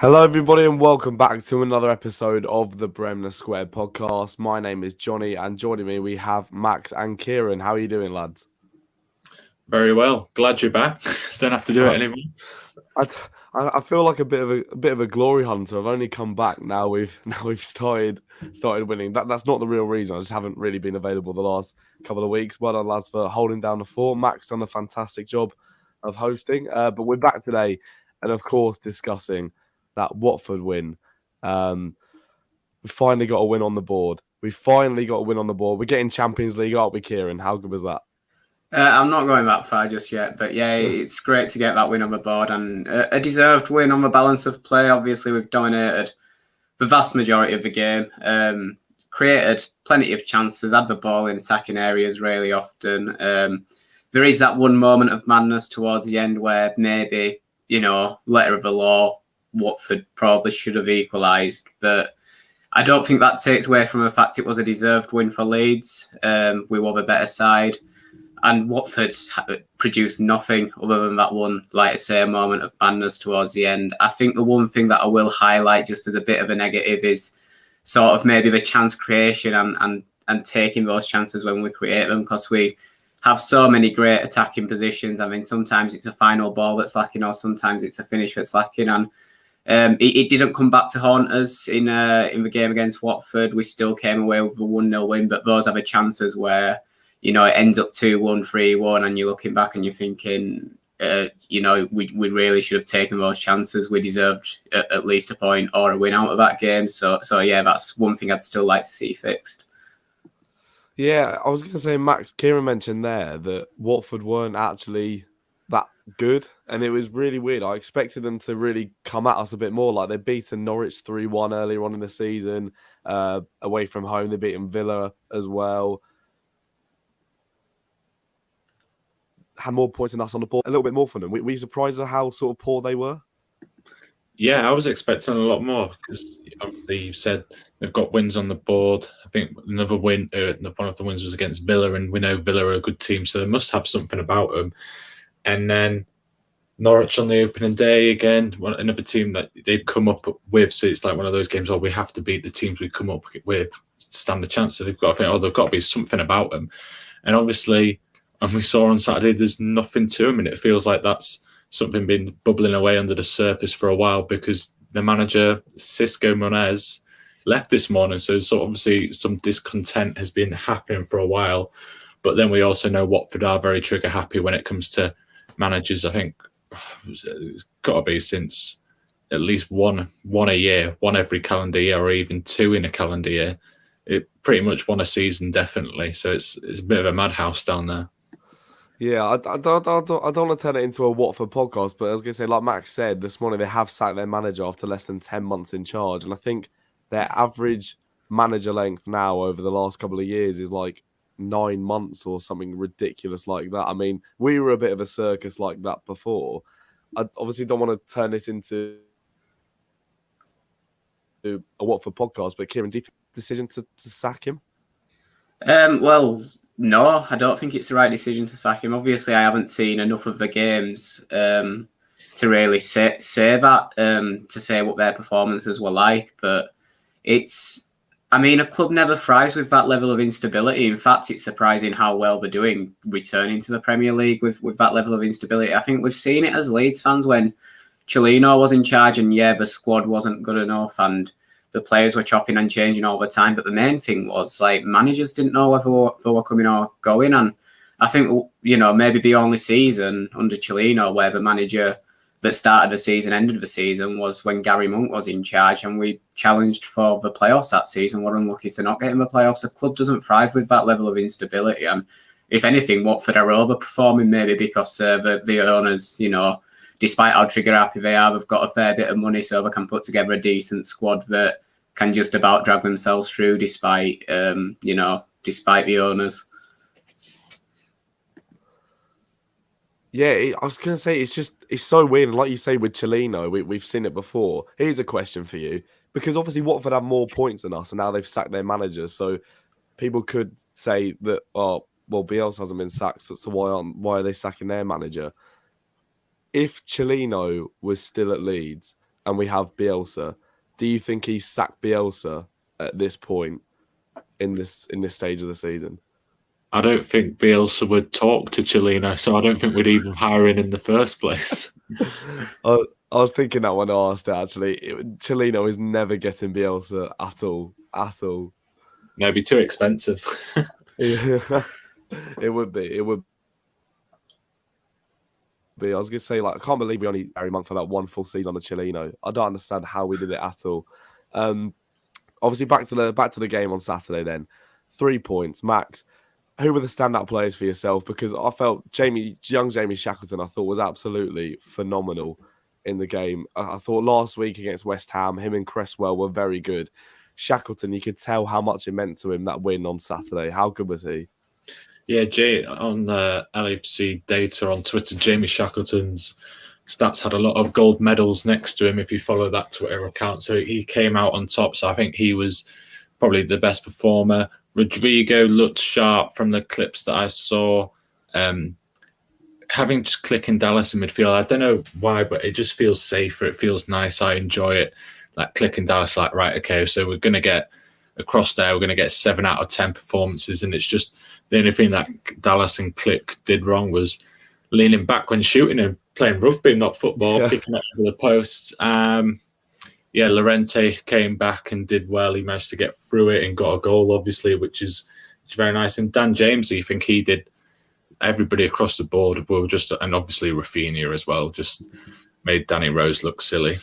Hello, everybody, and welcome back to another episode of the Bremner Squared podcast. My name is Johnny, and joining me we have Max and Kieran. How are you doing, lads? Very well. Glad you're back. Don't have to do it anymore. I feel like a bit of a glory hunter. I've only come back now. We've started winning. That's not the real reason. I just haven't really been available the last couple of weeks. Well done, lads, for holding down the fort. Max done a fantastic job of hosting. But we're back today, and of course discussing that Watford win. We finally got a win on the board. We're getting Champions League, aren't we, Kieran? How good was that? I'm not going that far just yet, but yeah, it's great to get that win on the board and a deserved win on the balance of play. Obviously, we've dominated the vast majority of the game, created plenty of chances, had the ball in attacking areas really often. There is that one moment of madness towards the end where maybe, letter of the law, Watford probably should have equalised, but I don't think that takes away from the fact it was a deserved win for Leeds. We were the better side. And Watford produced nothing other than that one, like I say, moment of madness towards the end. I think the one thing that I will highlight just as a bit of a negative is sort of maybe the chance creation and taking those chances when we create them, because we have so many great attacking positions. I mean, sometimes it's a final ball that's lacking, or sometimes it's a finish that's lacking. And it didn't come back to haunt us in the game against Watford. We still came away with a 1-0 win, but those are the chances where it ends up 2-1, 3-1, and you're looking back and you're thinking, we really should have taken those chances. We deserved at least a point or a win out of that game. So yeah, that's one thing I'd still like to see fixed. Yeah, I was going to say, Max, Kieran mentioned there that Watford weren't actually that good, and it was really weird. I expected them to really come at us a bit more. Like, they'd beaten Norwich 3-1 earlier on in the season, away from home. They'd beaten Villa as well. Had more points than us on the board, a little bit more for them. Were you surprised at how sort of poor they were? Yeah, I was expecting a lot more because obviously you said they've got wins on the board. I think another win, one of the wins was against Villa, and we know Villa are a good team, so they must have something about them. And then Norwich on the opening day again, another team that they've come up with. So it's like one of those games where we have to beat the teams we come up with to stand a chance. So they've got to think, they've got to be something about them. And obviously, and we saw on Saturday, there's nothing to them, and it feels like that's something been bubbling away under the surface for a while because the manager, Xisco Monez, left this morning. So obviously some discontent has been happening for a while. But then we also know Watford are very trigger happy when it comes to managers. I think it's got to be since at least one a year, one every calendar year, or even two in a calendar year. It pretty much won a season, definitely. So it's a bit of a madhouse down there. Yeah, I don't want to turn it into a Watford podcast, but I was going to say, like Max said, this morning they have sacked their manager after less than 10 months in charge. And I think their average manager length now over the last couple of years is like 9 months or something ridiculous like that. I mean, we were a bit of a circus like that before. I obviously don't want to turn this into a Watford podcast, but Kieran, do you think the decision to sack him? Well, no, I don't think it's the right decision to sack him. Obviously, I haven't seen enough of the games to really say that, to say what their performances were like. But a club never thrives with that level of instability. In fact, it's surprising how well they're doing returning to the Premier League with that level of instability. I think we've seen it as Leeds fans when Chelino was in charge and, the squad wasn't good enough and the players were chopping and changing all the time. But the main thing was, like, managers didn't know whether they were coming or going. And I think, maybe the only season under Chelino where the manager that started the season, ended the season, was when Gary Monk was in charge and we challenged for the playoffs that season. We're unlucky to not get in the playoffs. The club doesn't thrive with that level of instability. And if anything, Watford are overperforming maybe because the owners, despite how trigger happy they are, they've got a fair bit of money, so they can put together a decent squad that can just about drag themselves through despite the owners. Yeah, I was going to say, it's so weird. Like you say with Chelino, we've seen it before. Here's a question for you. Because obviously Watford have more points than us and now they've sacked their manager. So people could say that, Bielsa hasn't been sacked, so why are they sacking their manager? If Chelino was still at Leeds and we have Bielsa. Do you think he's sacked Bielsa at this point in this stage of the season? I don't think Bielsa would talk to Chilino, so I don't think we'd even hire him in the first place. I was thinking that when I asked it, actually. Chilino is never getting Bielsa at all. No, it'd be too expensive. It would be. It would be. I was going to say, like, I can't believe we only Harry Monk for that one full season on the Chilino. I don't understand how we did it at all. Obviously, back to the game on Saturday then. 3 points. Max, who were the standout players for yourself? Because I felt young Jamie Shackleton, I thought, was absolutely phenomenal in the game. I thought last week against West Ham, him and Cresswell were very good. Shackleton, you could tell how much it meant to him, that win on Saturday. How good was he? Yeah, Jay, on LFC data on Twitter, Jamie Shackleton's stats had a lot of gold medals next to him if you follow that Twitter account. So he came out on top. So I think he was probably the best performer. Rodrigo looked sharp from the clips that I saw. Having just Click and Dallas in midfield, I don't know why, but it just feels safer. It feels nice. I enjoy it. Like Click and Dallas, like, right, okay, so we're going to get across there. We're going to get 7 out of 10 performances. And it's just the only thing that Dallas and Click did wrong was leaning back when shooting and playing rugby, not football, kicking it over the posts. Llorente came back and did well. He managed to get through it and got a goal, obviously, which is very nice. And Dan James, I think he did. Everybody across the board were just, and obviously Rafinha as well, just made Danny Rose look silly.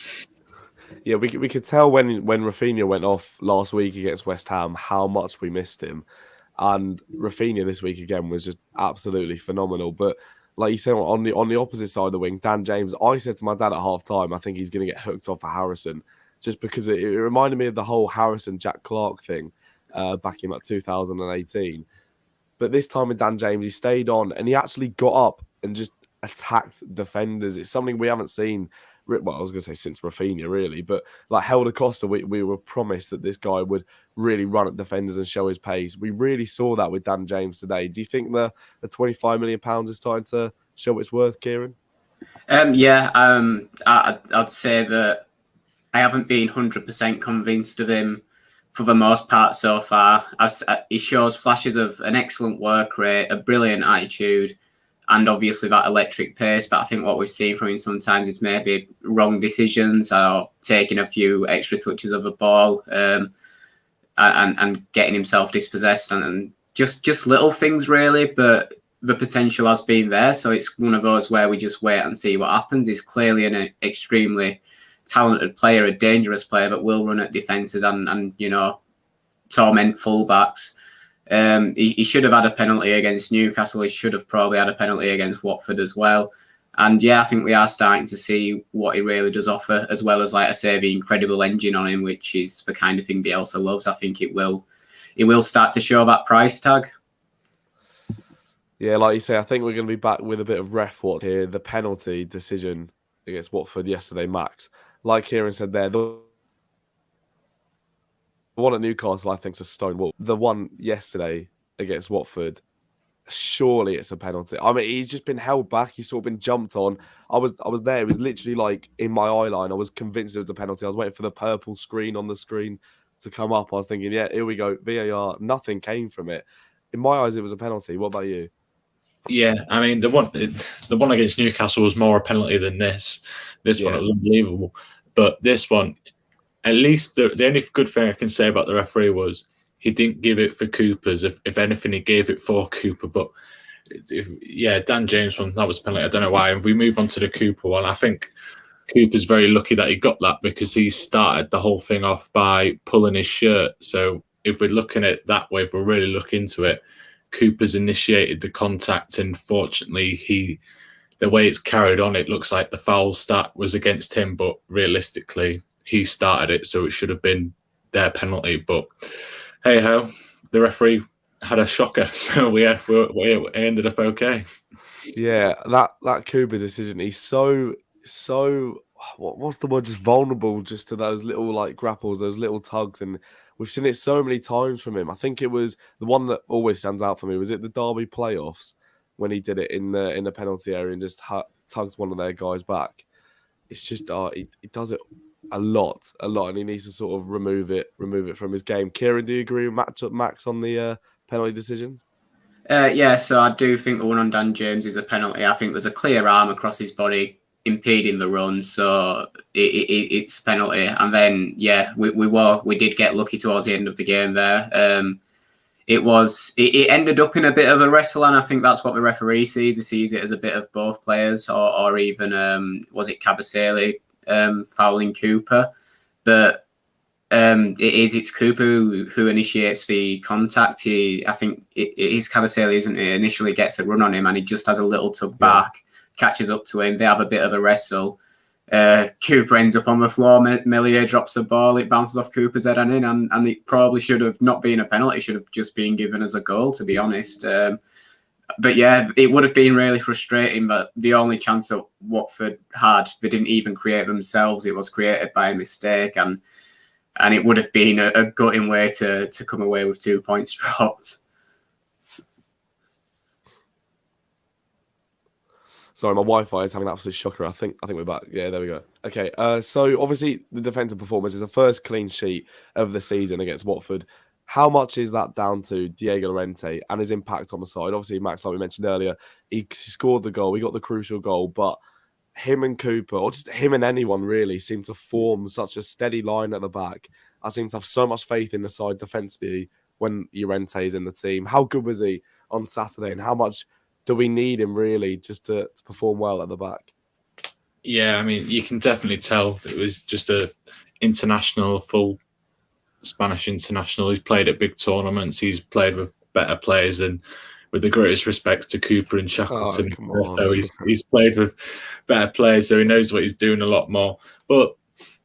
Yeah, we could tell when Rafinha went off last week against West Ham how much we missed him. And Rafinha this week again was just absolutely phenomenal. But like you said, on the opposite side of the wing, Dan James, I said to my dad at half time, I think he's going to get hooked off for Harrison, just because it reminded me of the whole Harrison-Jack Clark thing back in like 2018. But this time with Dan James, he stayed on and he actually got up and just attacked defenders. It's something we haven't seen, well, I was going to say since Rafinha, really. But like Helder Costa, we were promised that this guy would really run at defenders and show his pace. We really saw that with Dan James today. Do you think the £25 million is starting to show its worth, Kieran? I'd say that I haven't been 100% convinced of him for the most part so far. He shows flashes of an excellent work rate, a brilliant attitude, and obviously that electric pace. But I think what we've seen from him sometimes is maybe wrong decisions or taking a few extra touches of the ball and getting himself dispossessed and just little things really. But the potential has been there. So it's one of those where we just wait and see what happens. He's clearly an extremely talented player, a dangerous player, but will run at defences and torment fullbacks. He should have had a penalty against Newcastle. He should have probably had a penalty against Watford as well. And yeah, I think we are starting to see what he really does offer, as well as, like I say, the incredible engine on him, which is the kind of thing Bielsa loves. I think it will start to show that price tag. Yeah, like you say, I think we're going to be back with a bit of ref watch here. The penalty decision against Watford yesterday, Max. Like Kieran said there, the one at Newcastle, I think, is a stone wall. The one yesterday against Watford, surely it's a penalty. I mean, he's just been held back. He's sort of been jumped on. I was there. It was literally like in my eye line. I was convinced it was a penalty. I was waiting for the purple screen on the screen to come up. I was thinking, yeah, here we go. VAR. Nothing came from it. In my eyes, it was a penalty. What about you? Yeah, I mean, the one against Newcastle was more a penalty than this. This one, it was unbelievable. But this one, at least the only good thing I can say about the referee was he didn't give it for Cooper's. If anything, he gave it for Cooper. But Dan James one, that was a penalty. I don't know why. If we move on to the Cooper one, I think Cooper's very lucky that he got that because he started the whole thing off by pulling his shirt. So if we're looking at it that way, if we're really looking into it, Cooper's initiated the contact, and fortunately, the way it's carried on, it looks like the foul stat was against him, but realistically, he started it, so it should have been their penalty. But hey ho, the referee had a shocker, so we ended up okay. Yeah, that Cooper decision, he's so what's the word? Just vulnerable, just to those little like grapples, those little tugs, and we've seen it so many times from him. I think it was the one that always stands out for me. Was it the Derby playoffs when he did it in the penalty area and just tugs one of their guys back? It's just he does it a lot, and he needs to sort of remove it from his game. Kieran, do you agree with Max on the penalty decisions? Yeah, so I do think the one on Dan James is a penalty. I think there's a clear arm across his body impeding the run, so it's a penalty. And then, yeah, we did get lucky towards the end of the game there. It ended up in a bit of a wrestle, and I think that's what the referee sees. He sees it as a bit of both players, or even was it Kabasele fouling Cooper? But it's Cooper who initiates the contact. I think it is Kabasele, isn't it? Initially gets a run on him, and he just has a little tug back, catches up to him. They have a bit of a wrestle. Cooper ends up on the floor. Melier drops the ball. It bounces off Cooper's head and in, and it probably should have not been a penalty. It should have just been given as a goal, to be honest. But yeah, it would have been really frustrating. But the only chance that Watford had, they didn't even create themselves. It was created by a mistake, and it would have been a gutting way to come away with 2 points dropped. Sorry, my Wi-Fi is having an absolute shocker. I think we're back. Yeah, there we go. Okay, so obviously the defensive performance is the first clean sheet of the season against Watford. How much is that down to Diego Llorente and his impact on the side? Obviously, Max, like we mentioned earlier, he scored the goal. He got the crucial goal, but him and Cooper, or just him and anyone really, seem to form such a steady line at the back. I seem to have so much faith in the side defensively when Llorente is in the team. How good was he on Saturday, and how much do we need him really just to perform well at the back? Yeah, I mean, you can definitely tell it was just a international, full Spanish international. He's played at big tournaments. He's played with better players, and with the greatest respect to Cooper and Shackleton, he's played with better players, so he knows what he's doing a lot more. But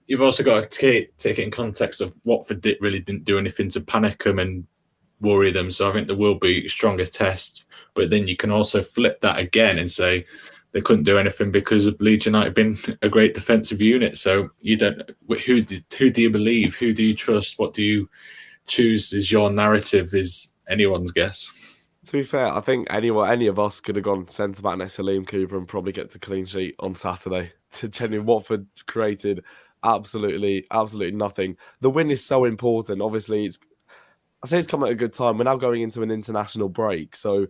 you've also got to take it in context of Watford didn't do anything to panic them and worry them. So I think there will be stronger tests. But then you can also flip that again and say they couldn't do anything because of Leeds United being a great defensive unit. So you don't. Who do you believe? Who do you trust? What do you choose as your narrative? Is anyone's guess. To be fair, I think any of us could have gone centre back next to Liam Cooper and probably get to clean sheet on Saturday. To genuine Watford created absolutely nothing. The win is so important. Obviously, I say it's come at a good time. We're now going into an international break, so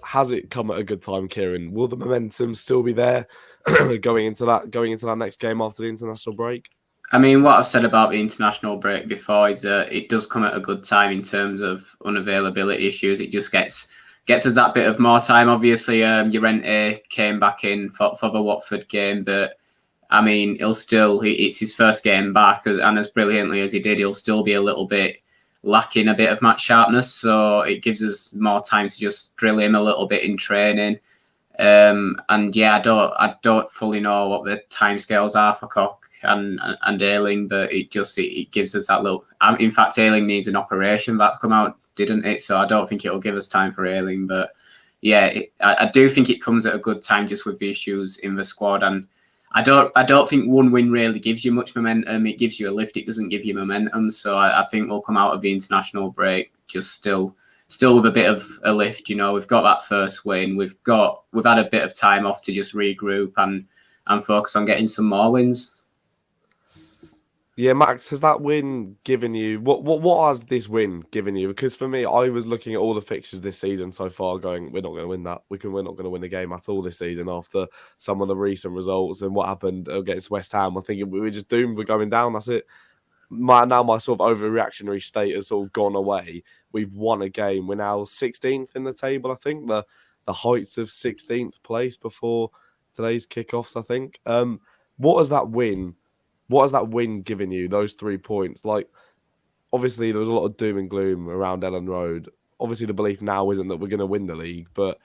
has it come at a good time, Kieran? Will the momentum still be there going into that next game after the international break? I mean, what I've said about the international break before is that it does come at a good time in terms of unavailability issues. It just gets us that bit of more time. Obviously, Llorente came back in for the Watford game, but I mean, it's his first game back, and as brilliantly as he did, he'll still be a little bit lacking a bit of match sharpness, so it gives us more time to just drill him a little bit in training. And yeah, I don't fully know what the timescales are for Koch and Ayling, but it gives us that little. In fact, Ayling needs an operation that's come out, didn't it? So I don't think it'll give us time for Ayling, but yeah, I do think it comes at a good time just with the issues in the squad. And I don't think one win really gives you much momentum. It gives you a lift. It doesn't give you momentum. So I think we'll come out of the international break just still with a bit of a lift. You know, we've got that first win. We've had a bit of time off to just regroup and focus on getting some more wins. Yeah, Max, has that win given you what has this win given you? Because for me, I was looking at all the fixtures this season so far, going, we're not going to win that. We're not going to win the game at all this season after some of the recent results and what happened against West Ham. I'm thinking we were just doomed. We're going down. That's it. My sort of overreactionary state has sort of gone away. We've won a game. We're now 16th in the table. I think the heights of 16th place before today's kickoffs. I think. What has that win given you, those 3 points? Like, obviously, there was a lot of doom and gloom around Ellen Road. Obviously, the belief now isn't that we're going to win the league, but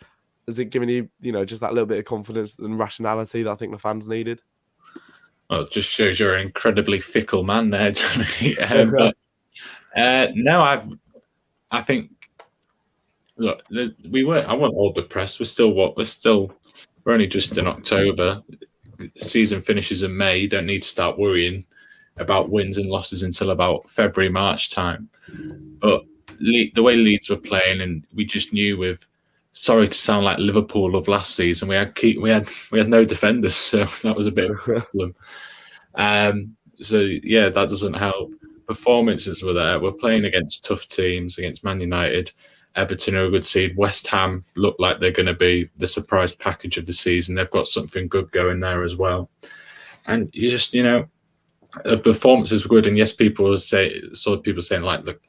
has it given you, just that little bit of confidence and rationality that I think the fans needed? Well, it just shows you're an incredibly fickle man there, Johnny. No, I think, look, I wasn't all depressed. We're only just in October. Season finishes in May. You don't need to start worrying about wins and losses until about February, March time. But the way Leeds were playing, and we just knew sorry to sound like Liverpool of last season, we had no defenders, so that was a bit of a problem. So yeah, that doesn't help. Performances were there. We're playing against tough teams, against Man United. Everton are a good seed. West Ham look like they're going to be the surprise package of the season. They've got something good going there as well. And you just, the performances were good. And yes, saw people saying like, look,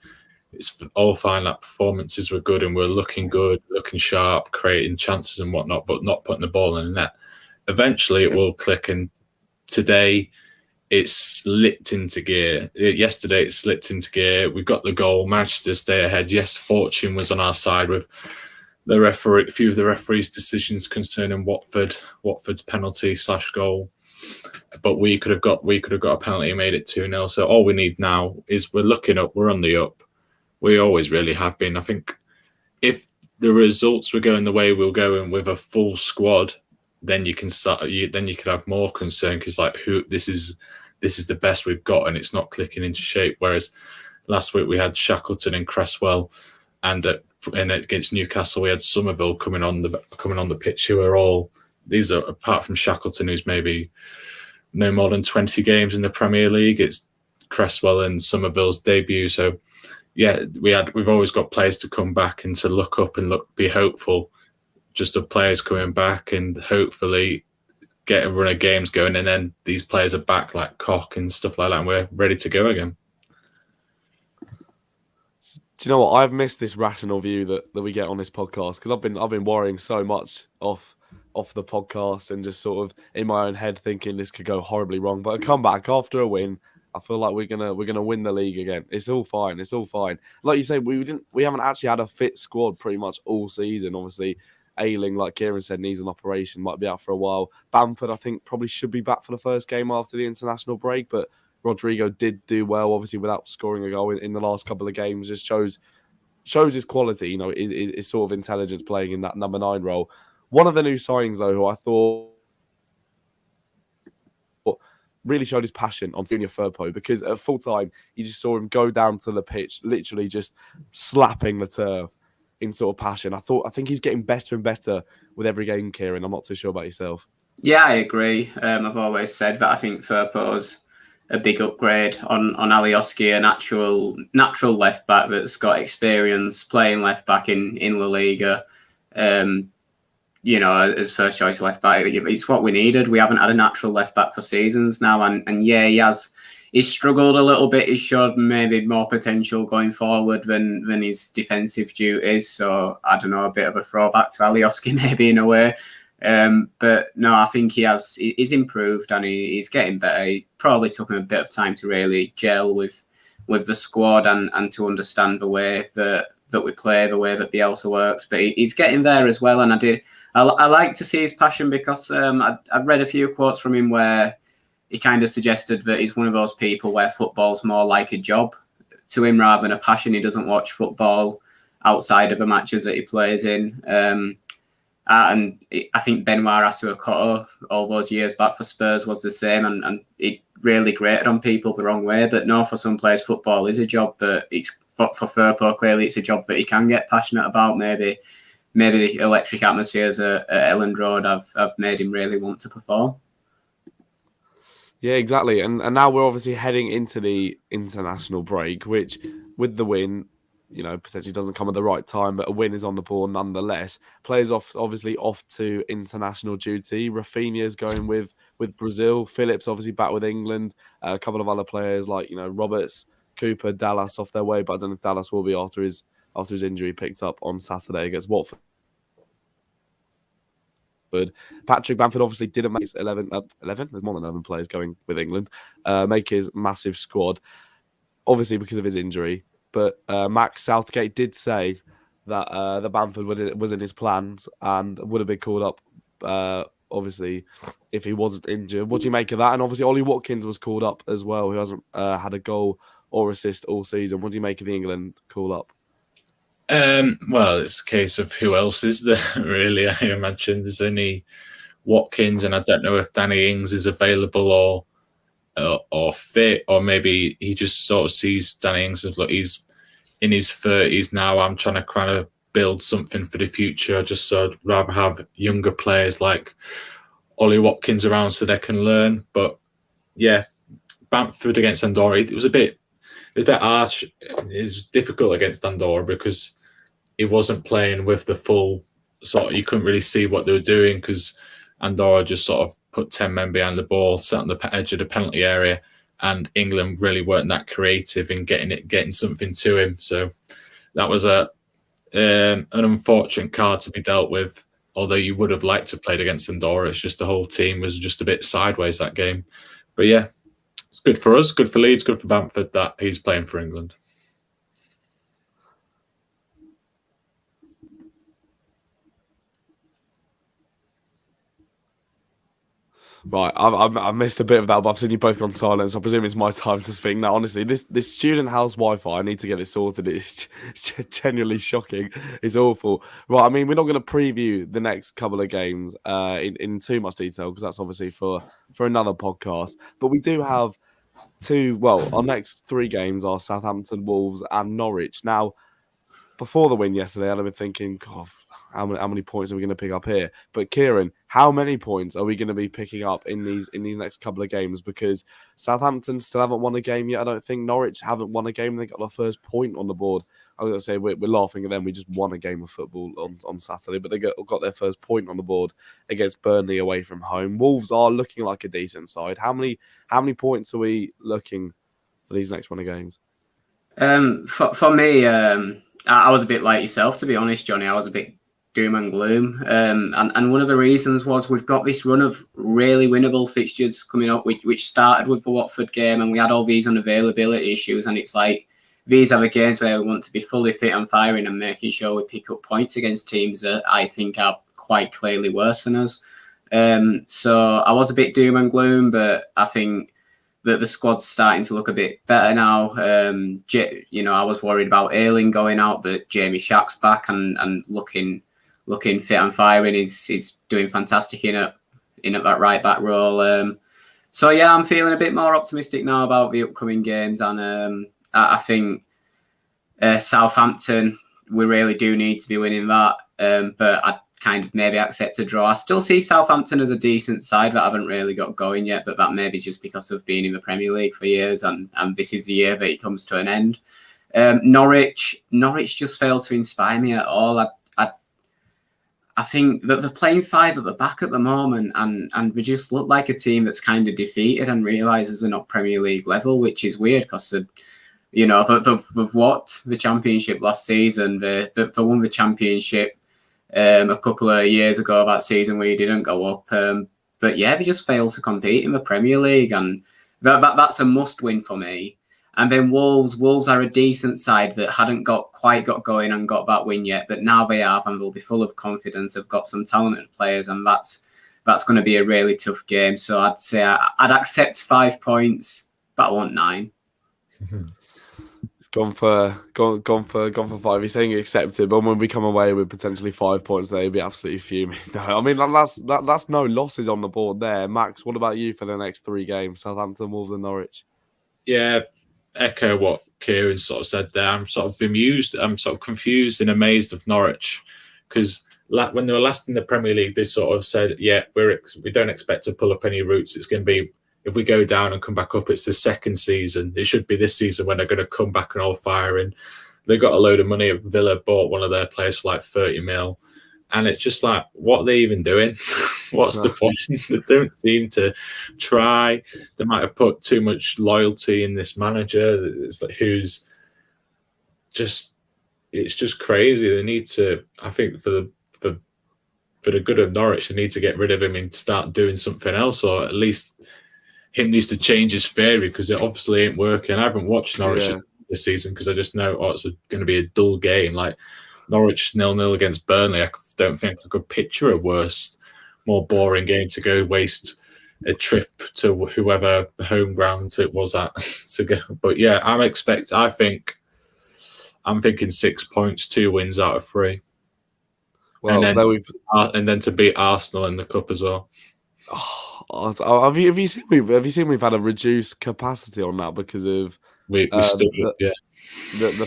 it's all fine. Like performances were good and we're looking good, looking sharp, creating chances and whatnot, but not putting the ball in the net. Eventually, it will click. And today, it slipped into gear. Yesterday, it slipped into gear. We got the goal, managed to stay ahead. Yes, fortune was on our side with the referee. A few of the referees' decisions concerning Watford's penalty/goal. But we could have got a penalty and made it 2-0. So all we need now is we're looking up. We're on the up. We always really have been. I think if the results were going the way we're going with a full squad, then you can start. Then you could have more concern because this is the best we've got and it's not clicking into shape. Whereas last week we had Shackleton and Cresswell, and against Newcastle we had Somerville coming on the pitch. Who are all these are apart from Shackleton, who's maybe no more than 20 games in the Premier League. It's Cresswell and Somerville's debut. So yeah, we've always got players to come back and to look up and be hopeful. Just of players coming back and hopefully get a run of games going, and then these players are back like Koch and stuff like that, and we're ready to go again. Do you know what? I've missed this rational view that we get on this podcast because I've been worrying so much off the podcast and just sort of in my own head thinking this could go horribly wrong. But I come back after a win. I feel like we're gonna win the league again. It's all fine. It's all fine. Like you say, we haven't actually had a fit squad pretty much all season. Obviously, Ayling, like Kieran said, needs an operation, might be out for a while. Bamford, I think, probably should be back for the first game after the international break, but Rodrigo did do well, obviously, without scoring a goal in the last couple of games. Just shows his quality, his sort of intelligence playing in that number 9 role. One of the new signings, though, who I thought really showed his passion on Junior Firpo, because at full time, you just saw him go down to the pitch, literally just slapping the turf in sort of passion. I think he's getting better and better with every game, Kieran. I'm not too sure about yourself. Yeah, I agree. I've always said that I think Firpo's a big upgrade on Alioski, a natural left back that's got experience playing left back in La Liga. As first choice left back, it's what we needed. We haven't had a natural left back for seasons now, and yeah, he's struggled a little bit. He's showed maybe more potential going forward than his defensive duties. So I don't know, a bit of a throwback to Alioski maybe in a way. But no, I think he's improved and he's getting better. It probably took him a bit of time to really gel with the squad and to understand the way that we play, the way that Bielsa works. But he's getting there as well. And I like to see his passion because I've read a few quotes from him where he kind of suggested that he's one of those people where football's more like a job to him rather than a passion. He doesn't watch football outside of the matches that he plays in. And I think Benoit Asuakoto all those years back for Spurs was the same, and it really grated on people the wrong way. But no, for some players, football is a job, but it's for Firpo, clearly it's a job that he can get passionate about. Maybe the electric atmospheres at Elland Road have made him really want to perform. Yeah, exactly. And now we're obviously heading into the international break, which with the win, potentially doesn't come at the right time, but a win is on the board nonetheless. Players off to international duty. Rafinha's going with Brazil. Phillips obviously back with England. A couple of other players like Roberts, Cooper, Dallas off their way, but I don't know if Dallas will be after his injury picked up on Saturday against Watford. Patrick Bamford obviously didn't make his 11. There's more than 11 players going with England. Make his massive squad, obviously because of his injury. But Max Southgate did say that the Bamford was in his plans and would have been called up, obviously, if he wasn't injured. What do you make of that? And obviously, Ollie Watkins was called up as well, who hasn't had a goal or assist all season. What do you make of the England call up? Well, it's a case of who else is there, really. I imagine there's only Watkins, and I don't know if Danny Ings is available or fit, or maybe he just sort of sees Danny Ings as, look, he's in his 30s now. I'm trying to kind of build something for the future. I'd rather have younger players like Ollie Watkins around so they can learn. But yeah, Bamford against Andorra, it was a bit harsh. It was difficult against Andorra because he wasn't playing with the full sort of, you couldn't really see what they were doing because Andorra just sort of put 10 men behind the ball, sat on the edge of the penalty area, and England really weren't that creative in getting something to him. So that was an unfortunate card to be dealt with. Although you would have liked to have played against Andorra, it's just the whole team was just a bit sideways that game. But yeah, it's good for us, good for Leeds, good for Bamford that he's playing for England. Right, I missed a bit of that, but I've seen you both gone silent, so I presume it's my time to speak. Now, honestly, this student house Wi-Fi, I need to get it sorted. It's genuinely shocking. It's awful. Right, I mean, we're not going to preview the next couple of games in too much detail because that's obviously for another podcast. But we do have our next 3 games are Southampton, Wolves, and Norwich. Now, before the win yesterday, I'd have been thinking, God, how many points are we going to pick up here? But Kieran, how many points are we going to be picking up in these next couple of games? Because Southampton still haven't won a game yet. I don't think Norwich haven't won a game. They got their first point on the board. I was going to say we're laughing at them. We just won a game of football on Saturday, but they got their first point on the board against Burnley away from home. Wolves are looking like a decent side. How many points are we looking for these next 1 games? For me, I was a bit like yourself, to be honest, Johnny. I was a bit doom and gloom. And one of the reasons was we've got this run of really winnable fixtures coming up, which started with the Watford game, and we had all these unavailability issues. And it's like, these are the games where we want to be fully fit and firing and making sure we pick up points against teams that I think are quite clearly worse than us. So I was a bit doom and gloom, but I think that the squad's starting to look a bit better now. I was worried about Ayling going out, but Jamie Shack's back and looking fit and firing. He's doing fantastic in at that right back role. So yeah, I'm feeling a bit more optimistic now about the upcoming games, and I think Southampton, we really do need to be winning that. But I'd kind of maybe accept a draw. I still see Southampton as a decent side that haven't really got going yet, but that may be just because of being in the Premier League for years, and this is the year that it comes to an end. Norwich just failed to inspire me at all. I think that they're playing 5 at the back at the moment, and they just look like a team that's kind of defeated and realises they're not Premier League level, which is weird because they've won the Championship last season. They won the Championship a couple of years ago, that season where you didn't go up. But yeah, they just failed to compete in the Premier League, and that's a must win for me. And then Wolves are a decent side that hadn't quite got going and got that win yet, but now they have, and they'll be full of confidence. They've got some talented players, and that's going to be a really tough game. So I'd say I'd accept 5 points, but I want 9. Gone for 5. He's saying accepted, but when we come away with potentially 5 points, they'd be absolutely fuming. No, I mean that's no losses on the board there. Max, what about you for the next 3 games? Southampton, Wolves, and Norwich. Yeah, echo what Kieran sort of said there. I'm sort of bemused. I'm sort of confused and amazed of Norwich because when they were last in the Premier League, they sort of said, "Yeah, we don't expect to pull up any roots. It's going to be." If we go down and come back up, it's the second season. It should be this season when they're going to come back and all firing. They got a load of money. Villa bought one of their players for like 30 mil. And it's just like, what are they even doing? What's the point? They don't seem to try. They might have put too much loyalty in this manager. It's like it's just crazy. They need to, I think for the good of Norwich, they need to get rid of him and start doing something else, or at least him needs to change his theory because it obviously ain't working. I haven't watched Norwich this season because I just know it's going to be a dull game. Like Norwich 0-0 against Burnley, I don't think I could picture a worse, more boring game to go waste a trip to whoever home ground it was at to go. But yeah, I'm thinking 6 points, 2 wins out of 3. Well, and then to beat Arsenal in the cup as well. Have you seen we've had a reduced capacity on that because of the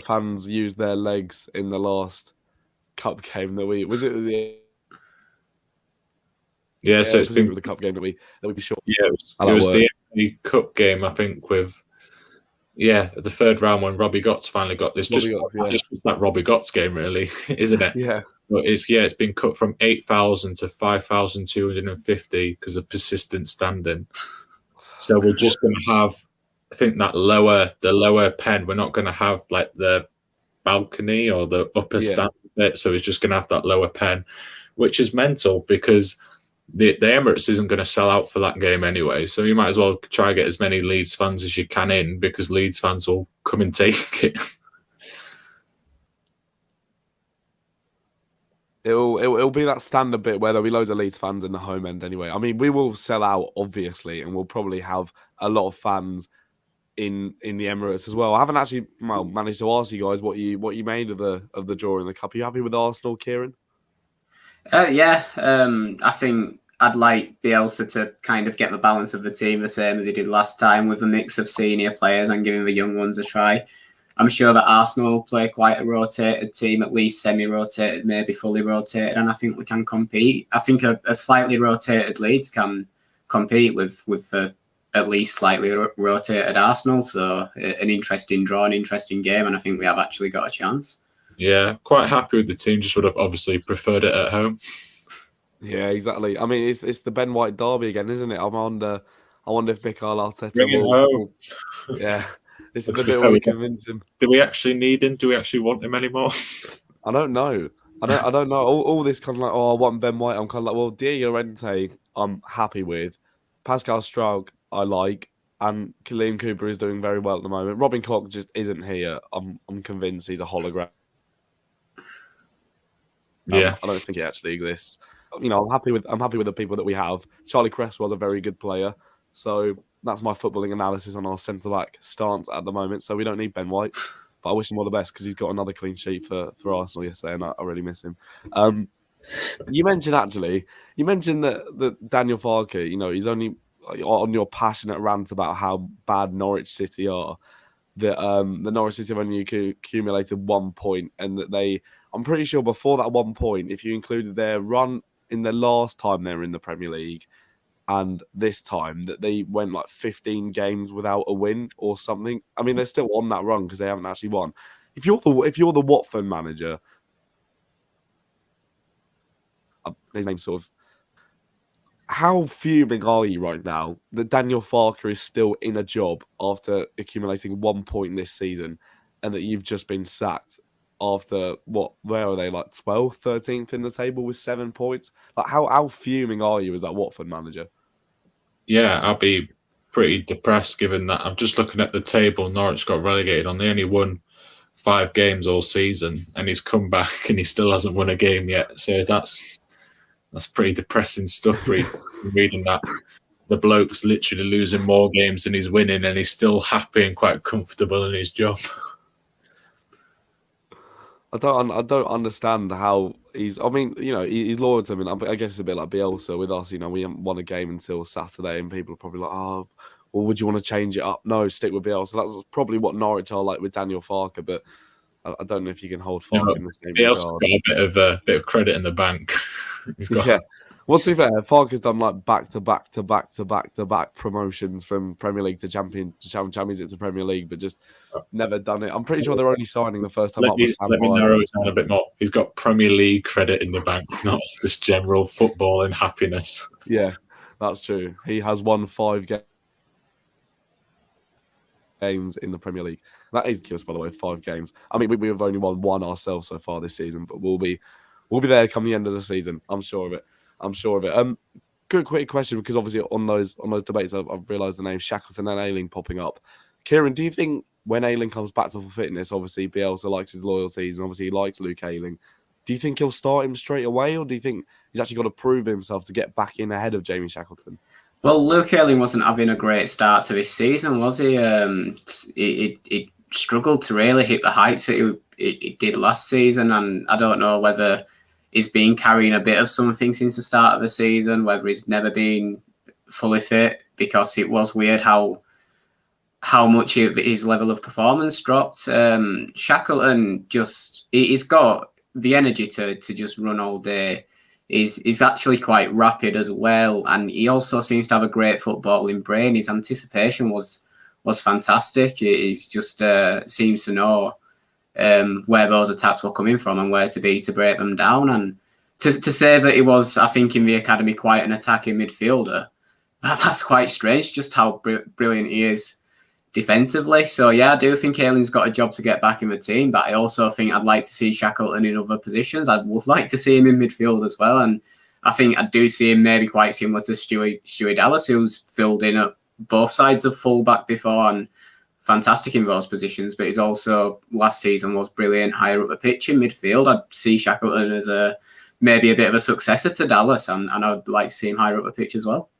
fans used their legs in the last cup game that Yeah, so it's presumably been with the cup game that we short. yeah, How it that was worked. the FA Cup game, I think, with the third round when Robbie Gotts finally got this. Robbie Gotts, yeah. Just that Robbie Gotts game, really, isn't it? Yeah. But it's been cut from 8,000 to 5,250 because of persistent standing. So we're just going to have, I think, the lower pen. We're not going to have like the balcony or the upper stand bit. So it's just going to have that lower pen, which is mental because the Emirates isn't going to sell out for that game anyway. So you might as well try to get as many Leeds fans as you can in because Leeds fans will come and take it. It'll be that standard bit where there'll be loads of Leeds fans in the home end anyway. I mean, we will sell out obviously, and we'll probably have a lot of fans in the Emirates as well. I haven't actually managed to ask you guys what you made of the draw in the cup. Are you happy with Arsenal, Kieran? I think I'd like Bielsa to kind of get the balance of the team the same as he did last time, with a mix of senior players and giving the young ones a try. I'm sure that Arsenal will play quite a rotated team, at least semi-rotated, maybe fully rotated, and I think we can compete. I think a slightly rotated Leeds can compete with at least slightly rotated Arsenal. So an interesting draw, an interesting game, and I think we have actually got a chance. Yeah, quite happy with the team. Just would have obviously preferred it at home. Yeah, exactly. I mean, it's the Ben White derby again, isn't it? I wonder if Mikel Arteta Bring it home. Yeah, this is Looks the bit like where we we convince him. Do we actually need him? Do we actually want him anymore? I don't know. I don't know. All this kind of like, I want Ben White. I'm kind of like, well, Diego Llorente, I'm happy with. Pascal Straug, I like. And Liam Cooper is doing very well at the moment. Robin Koch just isn't here. I'm convinced he's a hologram. Yeah. I don't think he actually exists. You know, I'm happy with the people that we have. Charlie Cresswell's a very good player. So that's my footballing analysis on our centre-back stance at the moment. So we don't need Ben White. But I wish him all the best because he's got another clean sheet for Arsenal yesterday, and I really miss him. You mentioned that Daniel Farke, you know, he's only on your passionate rant about how bad Norwich City are. That the Norwich City have only accumulated 1 point, and that I'm pretty sure before that 1 point, if you included their run in the last time they were in the Premier League, and this time that they went like 15 games without a win or something. I mean, they're still on that run because they haven't actually won. If you're the Watford manager, his name's sort of. How fuming are you right now that Daniel Farke is still in a job after accumulating 1 point this season, and that you've just been sacked after where are they, like 12th, 13th in the table with 7 points? Like how fuming are you as that Watford manager? Yeah, I'll be pretty depressed given that I'm just looking at the table. Norwich got relegated on. They only won 5 games all season, and he's come back and he still hasn't won a game yet. So that's pretty depressing stuff. Reading that the bloke's literally losing more games than he's winning, and he's still happy and quite comfortable in his job. I don't understand how he's. I mean, you know, he's loyal to him. And I guess it's a bit like Bielsa with us. You know, we haven't won a game until Saturday, and people are probably like, "Oh, well, would you want to change it up?" No, stick with Bielsa. That's probably what Norwich are like with Daniel Farke. But I don't know if you can hold Farke in the same Bielsa's regard. got a bit of credit in the bank. Yeah. Well, to be fair, Farke has done like back-to-back promotions from Premier League to Championship to Premier League, but just never done it. I'm pretty sure they're only signing the first time up with Sam. Let me narrow it down a bit more. He's got Premier League credit in the bank, not just general football and happiness. Yeah, that's true. He has won 5 games in the Premier League. That is ridiculous, by the way, 5 games. I mean, we have only won 1 ourselves so far this season, but we'll be there come the end of the season. I'm sure of it. Good quick question, because obviously on those debates, I've realised the name Shackleton and Ayling popping up. Kieran, do you think when Ayling comes back to full fitness, obviously Bielsa likes his loyalties and obviously he likes Luke Ayling, do you think he'll start him straight away, or do you think he's actually got to prove himself to get back in ahead of Jamie Shackleton? Well, Luke Ayling wasn't having a great start to this season, was he? He struggled to really hit the heights that it did last season, and I don't know whether he's been carrying a bit of something since the start of the season, whether he's never been fully fit, because it was weird how much his level of performance dropped. Shackleton he's got the energy to just run all day. is actually quite rapid as well, and he also seems to have a great footballing brain. His anticipation was fantastic. He's just seems to know where those attacks were coming from and where to be to break them down. And to say that he was, I think, in the academy quite an attacking midfielder, that's quite strange, just how brilliant he is defensively. So yeah, I do think Ayling's got a job to get back in the team, but I also think I'd like to see Shackleton in other positions. I would like to see him in midfield as well, and I think I do see him maybe quite similar to Stewie Dallas, who's filled in at both sides of fullback before and fantastic in those positions, but he's also last season was brilliant higher up the pitch in midfield. I'd see Shackleton as maybe a bit of a successor to Dallas, and I'd like to see him higher up the pitch as well.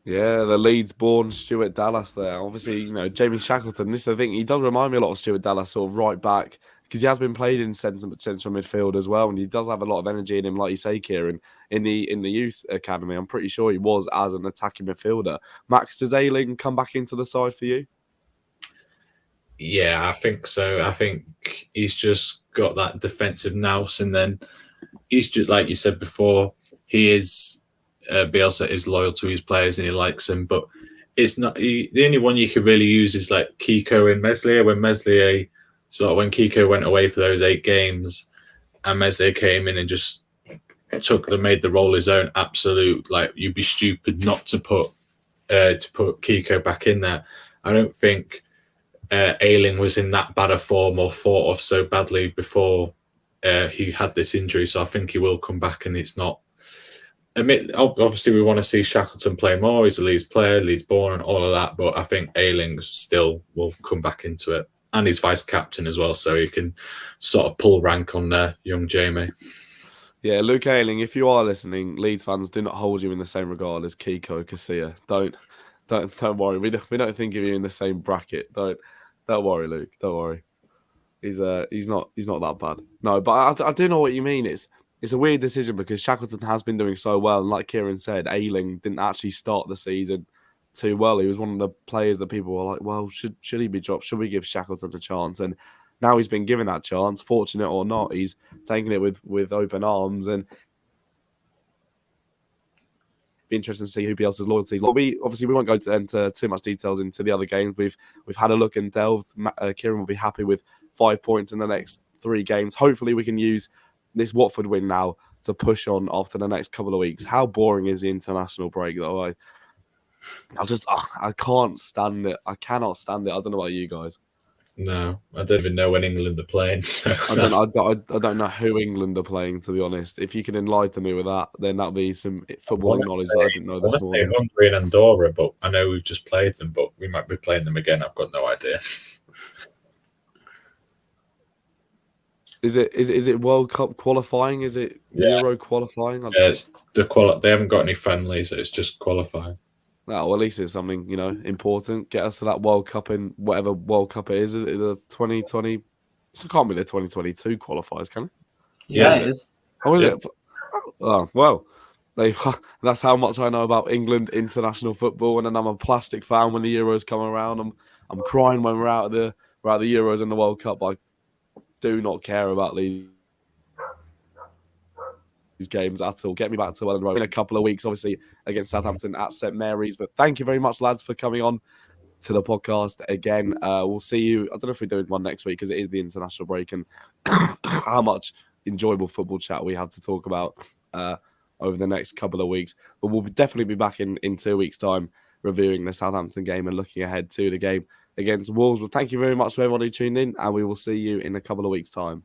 Yeah, the Leeds-born Stuart Dallas there. Obviously, you know, Jamie Shackleton, this is the thing, he does remind me a lot of Stuart Dallas, sort of right back, because he has been played in central midfield as well, and he does have a lot of energy in him, like you say, Kieran, in the youth academy. I'm pretty sure he was as an attacking midfielder. Max, does Ayling come back into the side for you? Yeah, I think so. I think he's just got that defensive nous, and then he's just, like you said before, he is... Bielsa is loyal to his players and he likes them, but it's not the only one you could really use is like Kiko and Meslier. When Kiko went away for those 8 games and Meslier came in and just made the role his own, absolute, like, you'd be stupid not to put Kiko back in there. I don't think Ayling was in that bad a form or fought off so badly before he had this injury, so I think he will come back, and it's not. Obviously, we want to see Shackleton play more. He's a Leeds player, Leeds born, and all of that. But I think Ayling still will come back into it, and he's vice captain as well, so he can sort of pull rank on young Jamie. Yeah, Luke Ayling, if you are listening, Leeds fans do not hold you in the same regard as Kiko Casilla. Don't worry. We don't think of you in the same bracket. Don't worry, Luke. Don't worry. He's not that bad. No, but I do know what you mean. It's a weird decision because Shackleton has been doing so well, and like Kieran said, Ayling didn't actually start the season too well. He was one of the players that people were like, well, should he be dropped? Should we give Shackleton a chance? And now he's been given that chance, fortunate or not. He's taking it with open arms, and be interesting to see who Bielsa's loyalties. We won't go into too much details into the other games. We've had a look and delved. Kieran will be happy with 5 points in the next 3 games. Hopefully, we can use this Watford win now to push on after the next couple of weeks. How boring is the international break, though? I can't stand it. I cannot stand it. I don't know about you guys. No, I don't even know when England are playing. So I don't know who England are playing, to be honest. If you can enlighten me with that, then that'll be some footballing knowledge that I didn't know this morning. Hungary and Andorra, but I know we've just played them, but we might be playing them again. I've got no idea. Is it World Cup qualifying? Is it Euro qualifying? Yeah, it's they haven't got any friendlies, so it's just qualifying. Well, at least it's something, important. Get us to that World Cup in whatever World Cup it is. Is it the 2020? It can't be the 2022 qualifiers, can it? Yeah, it is. Oh, is it? Oh, well, that's how much I know about England international football. And then I'm a plastic fan when the Euros come around. I'm crying when we're out of the Euros and the World Cup. I do not care about these games at all. Get me back to Welland Road in a couple of weeks, obviously, against Southampton at St Mary's. But thank you very much, lads, for coming on to the podcast again. We'll see you. I don't know if we're doing one next week because it is the international break, and how much enjoyable football chat we have to talk about over the next couple of weeks. But we'll definitely be back in 2 weeks' time reviewing the Southampton game and looking ahead to the game against Wolves. Well, thank you very much to everyone who tuned in, and we will see you in a couple of weeks' time.